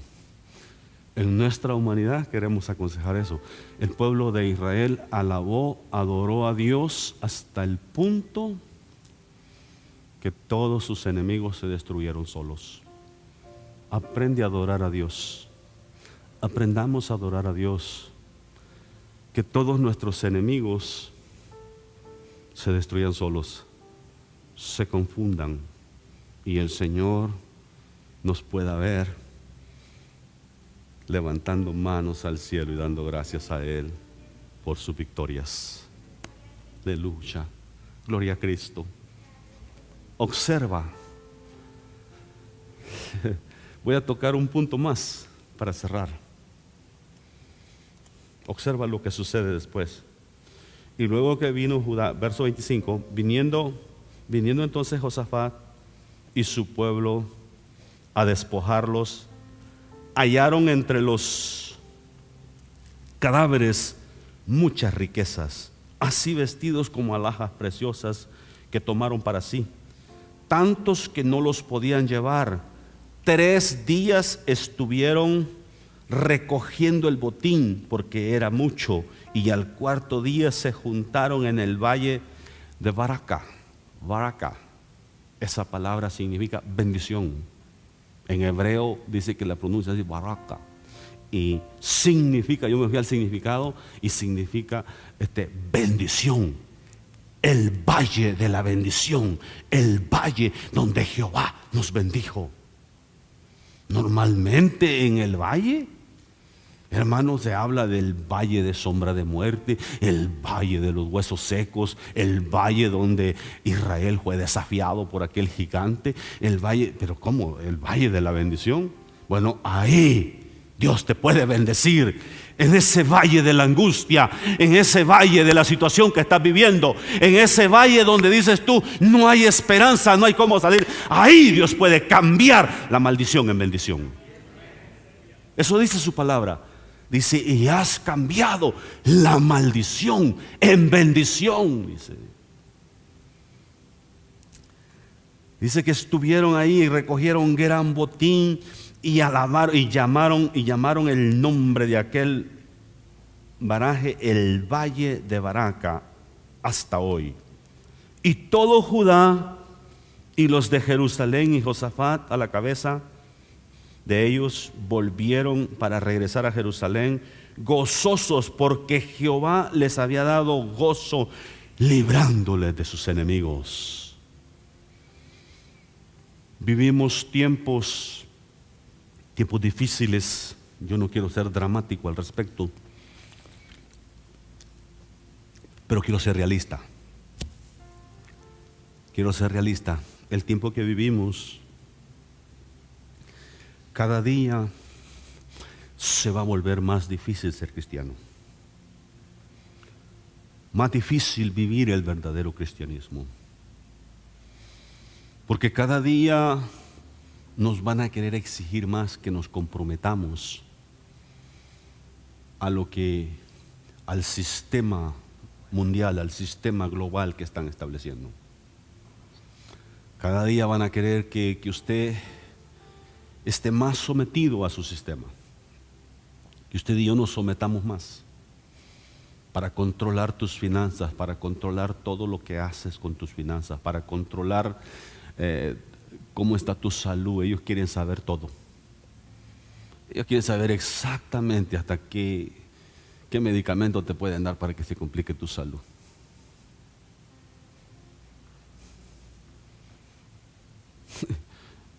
En nuestra humanidad queremos aconsejar eso. El pueblo de Israel alabó, adoró a Dios hasta el punto que todos sus enemigos se destruyeron solos. Aprende a adorar a Dios. Aprendamos a adorar a Dios. Que todos nuestros enemigos se destruyan solos, se confundan y el Señor nos pueda ver levantando manos al cielo y dando gracias a Él por sus victorias. Aleluya, gloria a Cristo. Observa. Voy a tocar un punto más para cerrar. Observa lo que sucede después. Y luego que vino Judá, verso 25, viniendo entonces Josafat y su pueblo a despojarlos, hallaron entre los cadáveres muchas riquezas, así vestidos como alhajas preciosas que tomaron para sí, tantos que no los podían llevar. 3 días estuvieron recogiendo el botín porque era mucho, y al 4.º día se juntaron en el valle de Baraca. Baraca, esa palabra significa bendición. En hebreo dice que la pronuncia es Baraca y significa, yo me fui al significado y significa bendición. El valle de la bendición, el valle donde Jehová nos bendijo. Normalmente en el valle, hermanos, se habla del valle de sombra de muerte, el valle de los huesos secos, el valle donde Israel fue desafiado por aquel gigante, el valle, pero ¿cómo? El valle de la bendición. Bueno, ahí Dios te puede bendecir, en ese valle de la angustia, en ese valle de la situación que estás viviendo, en ese valle donde dices tú, no hay esperanza, no hay cómo salir. Ahí Dios puede cambiar la maldición en bendición. Eso dice su palabra. Dice, y has cambiado la maldición en bendición. Dice que estuvieron ahí y recogieron gran botín y alabaron y llamaron el nombre de aquel paraje el valle de Baraca hasta hoy. Y todo Judá y los de Jerusalén y Josafat a la cabeza de ellos volvieron para regresar a Jerusalén gozosos, porque Jehová les había dado gozo librándoles de sus enemigos. Vivimos tiempos difíciles. Yo no quiero ser dramático al respecto, pero quiero ser realista. El tiempo que vivimos, cada día se va a volver más difícil ser cristiano, más difícil vivir el verdadero cristianismo, porque cada día nos van a querer exigir más que nos comprometamos al sistema mundial, al sistema global que están estableciendo. Cada día van a querer que usted esté más sometido a su sistema, que usted y yo nos sometamos más para controlar tus finanzas, para controlar todo lo que haces con tus finanzas, para controlar cómo está tu salud. Ellos quieren saber todo. Ellos quieren saber exactamente hasta qué medicamento te pueden dar para que se complique tu salud.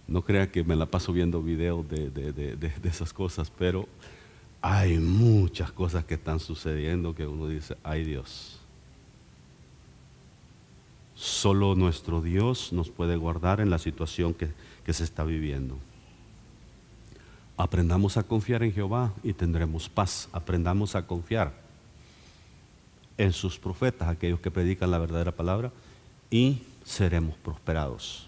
No crea que me la paso viendo videos de esas cosas, pero hay muchas cosas que están sucediendo que uno dice, ay Dios. Solo nuestro Dios nos puede guardar en la situación que se está viviendo. Aprendamos a confiar en Jehová y tendremos paz. Aprendamos a confiar en sus profetas, aquellos que predican la verdadera palabra, y seremos prosperados.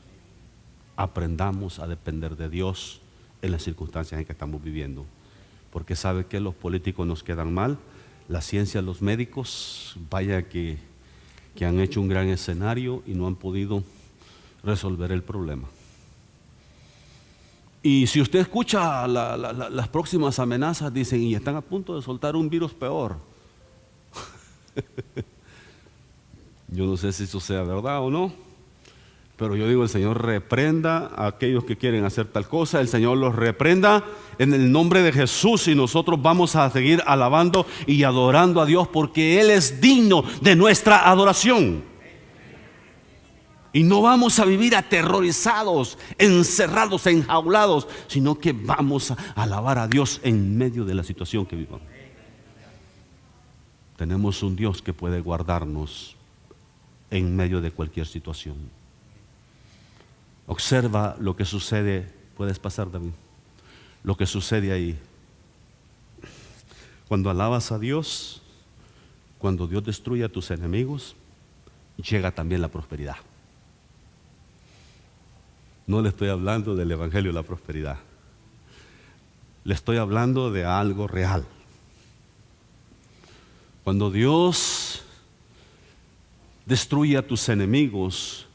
Aprendamos a depender de Dios en las circunstancias en que estamos viviendo, porque sabe que los políticos nos quedan mal, la ciencia, los médicos, vaya que han hecho un gran escenario y no han podido resolver el problema. Y si usted escucha las próximas amenazas, dicen, y están a punto de soltar un virus peor. Yo no sé si eso sea verdad o no, pero yo digo, el Señor reprenda a aquellos que quieren hacer tal cosa, el Señor los reprenda en el nombre de Jesús, y nosotros vamos a seguir alabando y adorando a Dios, porque Él es digno de nuestra adoración. Y no vamos a vivir aterrorizados, encerrados, enjaulados, sino que vamos a alabar a Dios en medio de la situación que vivamos. Tenemos un Dios que puede guardarnos en medio de cualquier situación. Observa lo que sucede. Puedes pasar, David. Lo que sucede ahí. Cuando alabas a Dios, cuando Dios destruye a tus enemigos, llega también la prosperidad. No le estoy hablando del evangelio de la prosperidad. Le estoy hablando de algo real. Cuando Dios destruye a tus enemigos,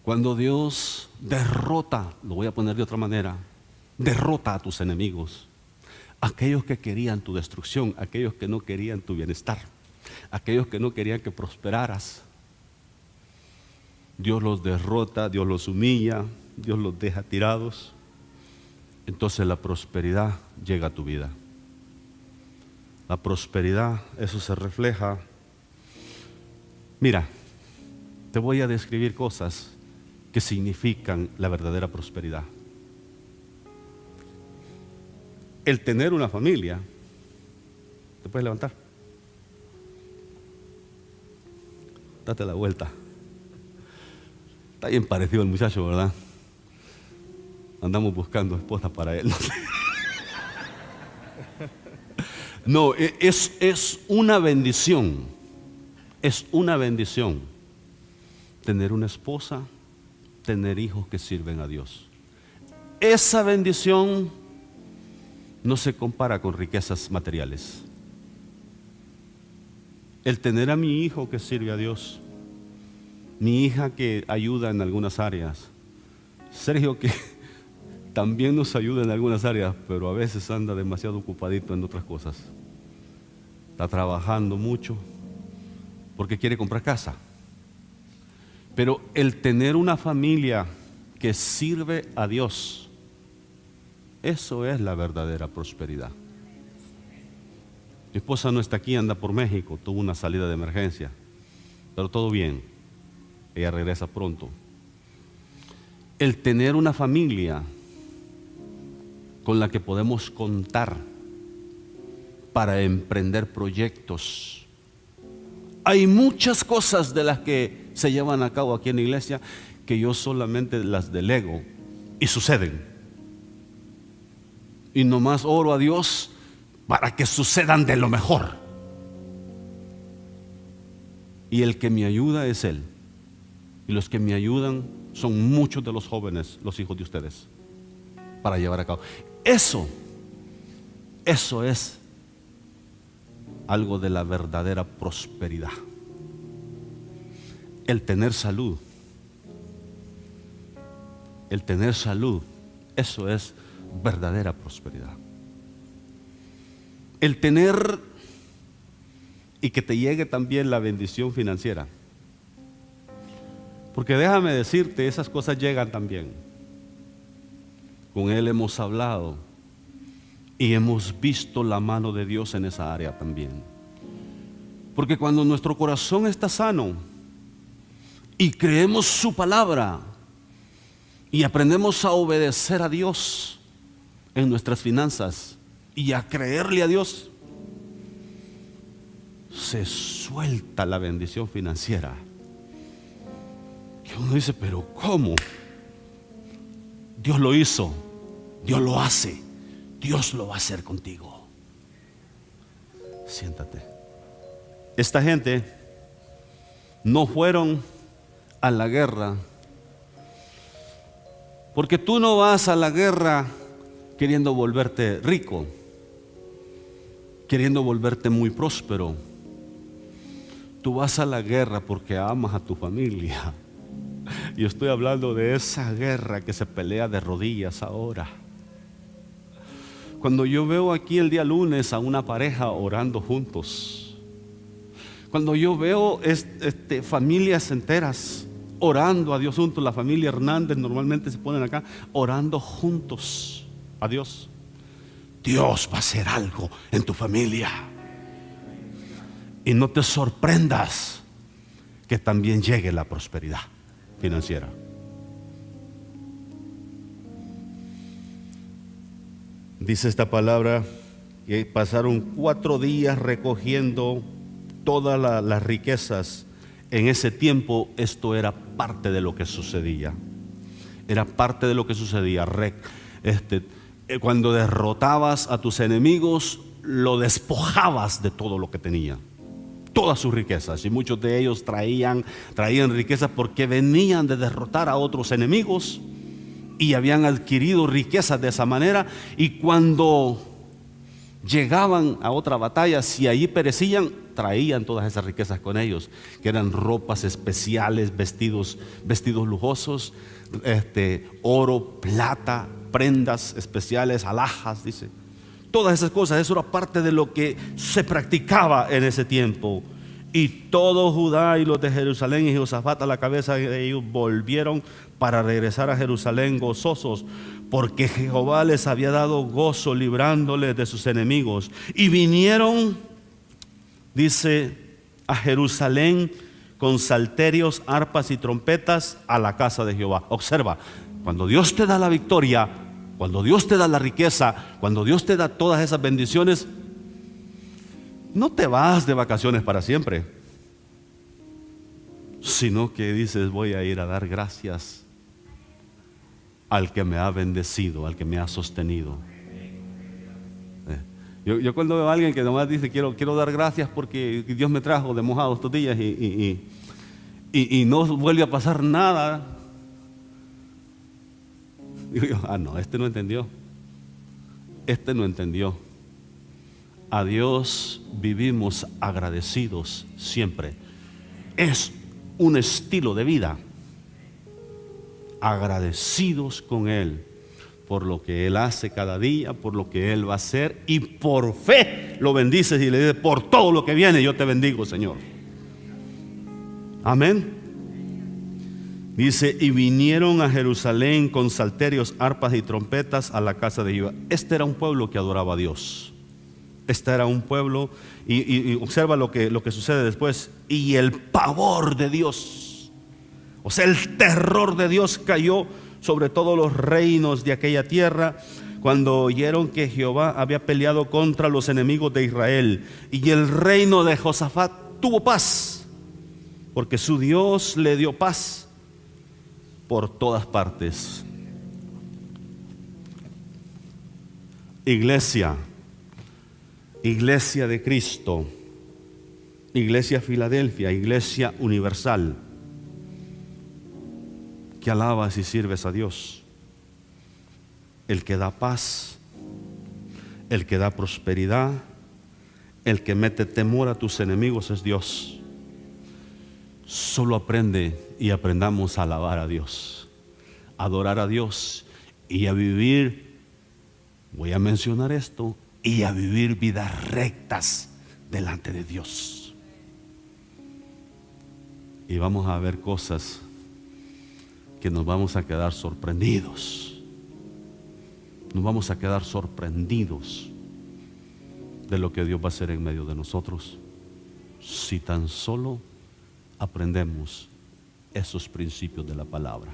cuando Dios derrota, lo voy a poner de otra manera, derrota a tus enemigos, aquellos que querían tu destrucción, aquellos que no querían tu bienestar, aquellos que no querían que prosperaras, Dios los derrota, Dios los humilla, Dios los deja tirados. Entonces la prosperidad llega a tu vida. La prosperidad, eso se refleja. Mira, te voy a describir cosas que significan la verdadera prosperidad. El tener una familia. ¿Te puedes levantar? Date la vuelta. Está bien parecido el muchacho, ¿verdad? Andamos buscando esposa para él. No, es una bendición. Es una bendición tener una esposa, tener hijos que sirven a Dios. Esa bendición no se compara con riquezas materiales. El tener a mi hijo que sirve a Dios, mi hija que ayuda en algunas áreas, Sergio que también nos ayuda en algunas áreas, pero a veces anda demasiado ocupadito en otras cosas. Está trabajando mucho porque quiere comprar casa. Pero el tener una familia que sirve a Dios, eso es la verdadera prosperidad. Mi esposa no está aquí, anda por México, tuvo una salida de emergencia, pero todo bien, ella regresa pronto. El tener una familia con la que podemos contar para emprender proyectos. Hay muchas cosas de las que se llevan a cabo aquí en la iglesia que yo solamente las delego y suceden. Y nomás oro a Dios para que sucedan de lo mejor. Y el que me ayuda es Él. Y los que me ayudan son muchos de los jóvenes, los hijos de ustedes, para llevar a cabo. Eso es algo de la verdadera prosperidad. El tener salud, eso es verdadera prosperidad. El tener y que te llegue también la bendición financiera. Porque déjame decirte, esas cosas llegan también. Con Él hemos hablado y hemos visto la mano de Dios en esa área también. Porque cuando nuestro corazón está sano y creemos su palabra y aprendemos a obedecer a Dios en nuestras finanzas y a creerle a Dios, se suelta la bendición financiera. Que uno dice, pero ¿cómo? Dios lo hizo, Dios lo hace, Dios lo va a hacer contigo. Siéntate. Esta gente no fueron a la guerra, porque tú no vas a la guerra queriendo volverte rico, queriendo volverte muy próspero. Tú vas a la guerra porque amas a tu familia, Y estoy hablando de esa guerra que se pelea de rodillas ahora. Cuando yo veo aquí el día lunes a una pareja orando juntos, cuando yo veo familias enteras orando a Dios juntos, la familia Hernández normalmente se ponen acá orando juntos a Dios. Dios va a hacer algo en tu familia. Y no te sorprendas que también llegue la prosperidad financiera. Dice esta palabra que pasaron 4 días recogiendo todas las riquezas. En ese tiempo esto era parte de lo que sucedía. Era parte de lo que sucedía. Cuando derrotabas a tus enemigos, lo despojabas de todo lo que tenía, todas sus riquezas. Y muchos de ellos traían riquezas porque venían de derrotar a otros enemigos y habían adquirido riquezas de esa manera. Y cuando llegaban a otra batalla, si allí perecían, traían todas esas riquezas con ellos, que eran ropas especiales, vestidos lujosos, oro, plata, prendas especiales, alhajas, dice. Todas esas cosas, eso era parte de lo que se practicaba en ese tiempo. Y todo Judá y los de Jerusalén y Josafat a la cabeza de ellos volvieron para regresar a Jerusalén gozosos, porque Jehová les había dado gozo librándoles de sus enemigos. Y vinieron, dice, a Jerusalén con salterios, arpas y trompetas a la casa de Jehová. Observa, cuando Dios te da la victoria, cuando Dios te da la riqueza, cuando Dios te da todas esas bendiciones, no te vas de vacaciones para siempre, sino que dices: voy a ir a dar gracias al que me ha bendecido, al que me ha sostenido. Yo cuando veo a alguien que nomás dice quiero dar gracias porque Dios me trajo de mojado estos días y no vuelve a pasar nada, digo yo: no, este no entendió. A Dios vivimos agradecidos siempre. Es un estilo de vida. Agradecidos con Él por lo que Él hace cada día, por lo que Él va a hacer, y por fe lo bendices y le dices: por todo lo que viene yo te bendigo, Señor. Amén. Dice: y vinieron a Jerusalén con salterios, arpas y trompetas a la casa de Jehová. Este era un pueblo que adoraba a Dios. Este era un pueblo, y observa lo que sucede después. Y el pavor de Dios, o sea, el terror de Dios cayó sobre todos los reinos de aquella tierra, cuando oyeron que Jehová había peleado contra los enemigos de Israel. Y el reino de Josafat tuvo paz, porque su Dios le dio paz por todas partes. Iglesia de Cristo, Iglesia Filadelfia, Iglesia Universal, que alabas y sirves a Dios, el que da paz, el que da prosperidad, el que mete temor a tus enemigos es Dios. Solo aprende y aprendamos a alabar a Dios, a adorar a Dios y a vivir, voy a mencionar esto, y a vivir vidas rectas delante de Dios. Y vamos a ver cosas que nos vamos a quedar sorprendidos. Nos vamos a quedar sorprendidos de lo que Dios va a hacer en medio de nosotros, si tan solo aprendemos esos principios de la palabra.